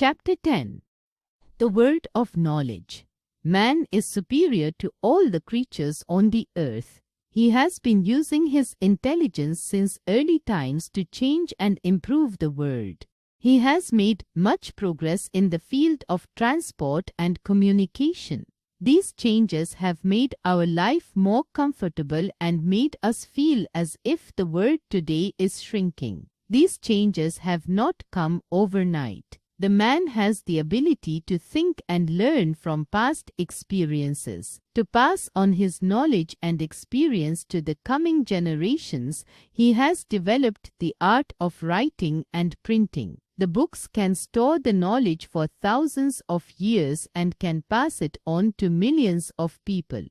Chapter 10. The Word of Knowledge. Man is superior to all the creatures on the earth. He has been using his intelligence since early times to change and improve the world. He has made much progress in the field of transport and communication. These changes have made our life more comfortable and made us feel as if the world today is shrinking. These changes have not come overnight. The man has the ability to think and learn from past experiences. To pass on his knowledge and experience to the coming generations, he has developed the art of writing and printing. The books can store the knowledge for thousands of years and can pass it on to millions of people.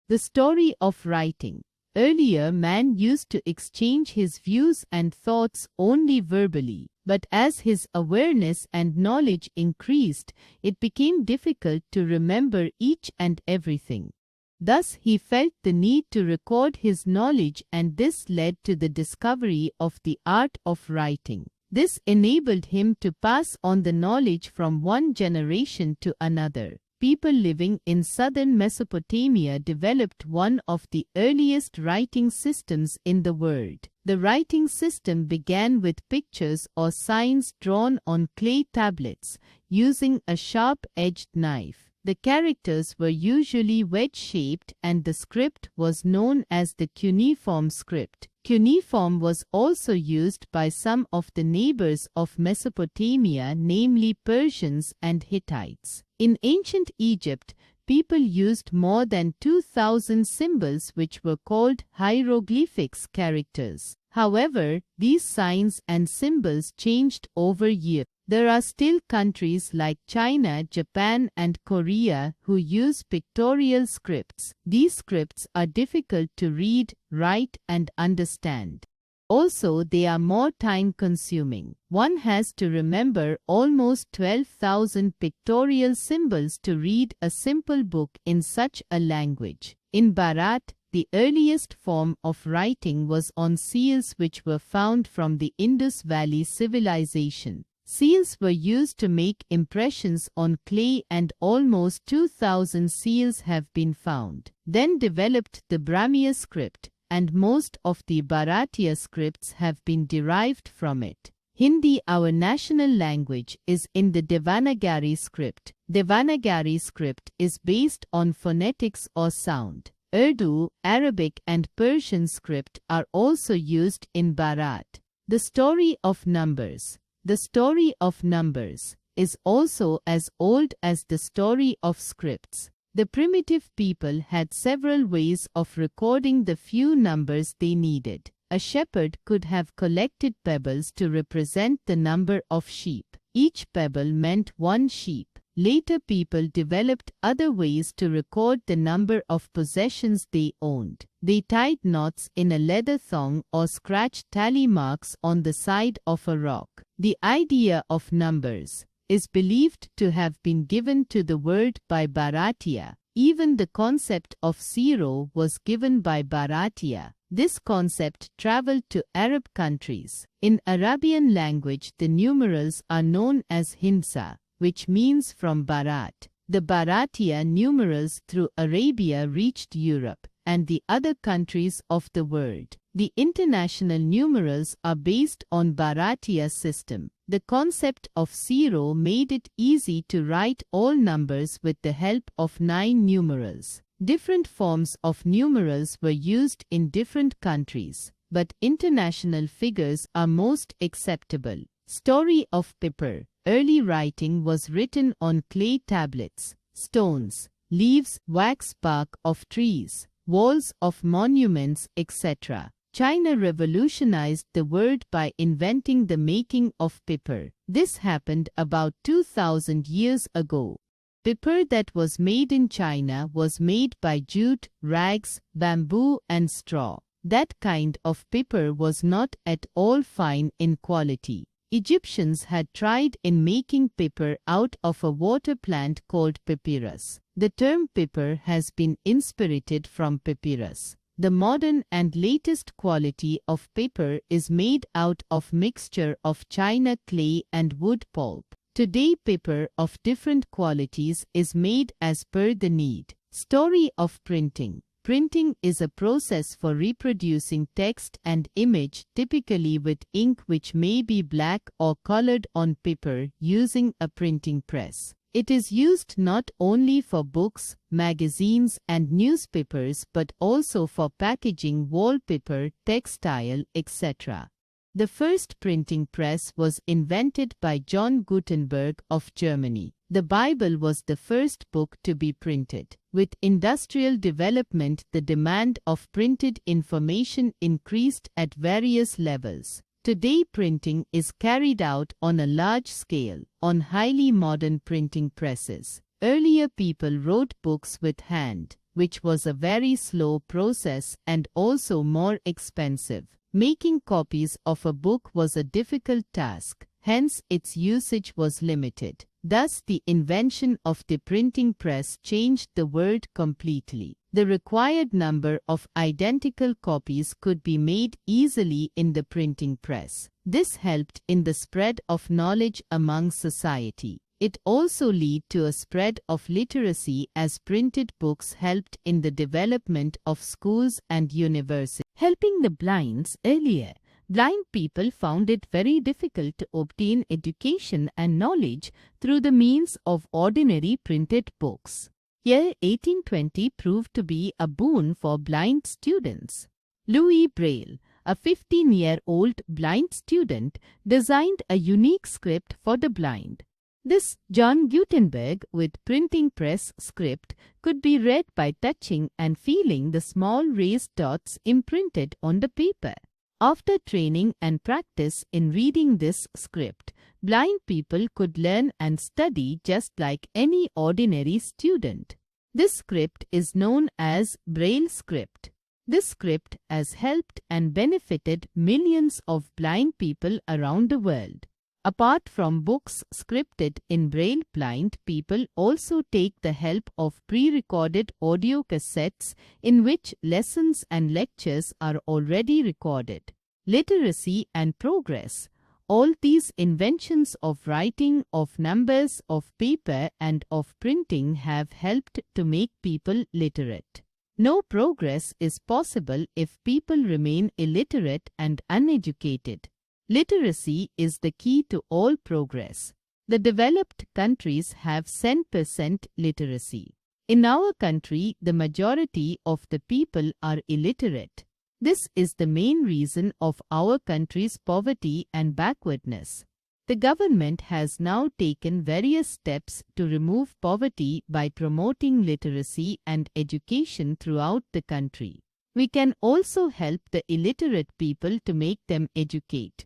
The story of writing. Earlier, man used to exchange his views and thoughts only verbally. But as his awareness and knowledge increased, it became difficult to remember each and everything. Thus, he felt the need to record his knowledge, and this led to the discovery of the art of writing. This enabled him to pass on the knowledge from one generation to another. People living in southern Mesopotamia developed one of the earliest writing systems in the world. The writing system began with pictures or signs drawn on clay tablets using a sharp-edged knife. The characters were usually wedge-shaped and the script was known as the cuneiform script. Cuneiform was also used by some of the neighbors of Mesopotamia, namely Persians and Hittites. In ancient Egypt, people used more than 2,000 symbols which were called hieroglyphics characters. However, these signs and symbols changed over years. There are still countries like China, Japan, and Korea who use pictorial scripts. These scripts are difficult to read, write, and understand. Also, they are more time-consuming. One has to remember almost 12,000 pictorial symbols to read a simple book in such a language. In Bharat, the earliest form of writing was on seals which were found from the Indus Valley civilization. Seals were used to make impressions on clay, and almost 2,000 seals have been found. Then developed the Brahmi script, and most of the Bharatiya scripts have been derived from it. Hindi, our national language, is in the Devanagari script. Devanagari script is based on phonetics or sound. Urdu, Arabic, and Persian script are also used in Bharat. The story of numbers. The story of numbers is also as old as the story of scripts. The primitive people had several ways of recording the few numbers they needed. A shepherd could have collected pebbles to represent the number of sheep. Each pebble meant one sheep. Later, people developed other ways to record the number of possessions they owned. They tied knots in a leather thong or scratched tally marks on the side of a rock. The idea of numbers is believed to have been given to the world by Bharatiya. Even the concept of zero was given by Bharatiya. This concept traveled to Arab countries. In Arabian language, the numerals are known as hinsa, which means from Bharat. The Bharatiya numerals through Arabia reached Europe and the other countries of the world. The international numerals are based on Bharatiya system. The concept of zero made it easy to write all numbers with the help of 9 numerals. Different forms of numerals were used in different countries, but international figures are most acceptable. Story of paper. Early writing was written on clay tablets, stones, leaves, wax bark of trees, walls of monuments, etc. China revolutionized the world by inventing the making of paper. This happened about 2,000 years ago. Paper that was made in China was made by jute, rags, bamboo, and straw. That kind of paper was not at all fine in quality. Egyptians had tried in making paper out of a water plant called papyrus. The term paper has been inspirited from papyrus. The modern and latest quality of paper is made out of mixture of china clay and wood pulp. Today paper of different qualities is made as per the need. Story of printing. Printing is a process for reproducing text and image, typically with ink which may be black or colored on paper using a printing press. It is used not only for books, magazines and newspapers but also for packaging, wallpaper, textile, etc. The first printing press was invented by John Gutenberg of Germany. The Bible was the first book to be printed. With industrial development, the demand of printed information increased at various levels. Today, printing is carried out on a large scale, on highly modern printing presses. Earlier people wrote books with hand, which was a very slow process and also more expensive. Making copies of a book was a difficult task, hence its usage was limited. Thus, the invention of the printing press changed the world completely. The required number of identical copies could be made easily in the printing press. This helped in the spread of knowledge among society. It also led to a spread of literacy as printed books helped in the development of schools and universities. Helping the blinds. Earlier, blind people found it very difficult to obtain education and knowledge through the means of ordinary printed books. Year 1820 proved to be a boon for blind students. Louis Braille, a 15-year-old blind student, designed a unique script for the blind. This John Gutenberg with printing press script could be read by touching and feeling the small raised dots imprinted on the paper. After training and practice in reading this script, blind people could learn and study just like any ordinary student. This script is known as Braille script. This script has helped and benefited millions of blind people around the world. Apart from books scripted in Braille, blind people also take the help of pre-recorded audio cassettes in which lessons and lectures are already recorded. Literacy and progress. All these inventions of writing, of numbers, of paper and of printing have helped to make people literate. No progress is possible if people remain illiterate and uneducated. Literacy is the key to all progress. The developed countries have 10% literacy. In our country, the majority of the people are illiterate. This is the main reason of our country's poverty and backwardness. The government has now taken various steps to remove poverty by promoting literacy and education throughout the country. We can also help the illiterate people to make them educate.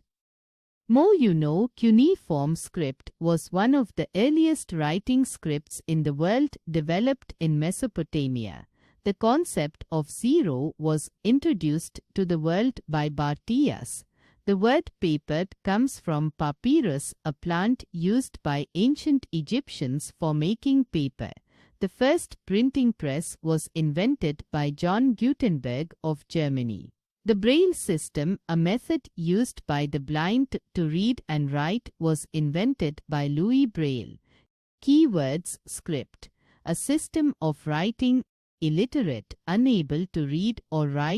More you know, cuneiform script was one of the earliest writing scripts in the world, developed in Mesopotamia. The concept of zero was introduced to the world by Bartias. The word paper comes from papyrus, a plant used by ancient Egyptians for making paper. The first printing press was invented by John Gutenberg of Germany. The Braille system, a method used by the blind to read and write, was invented by Louis Braille. Keywords: script, a system of writing illiterate, unable to read or write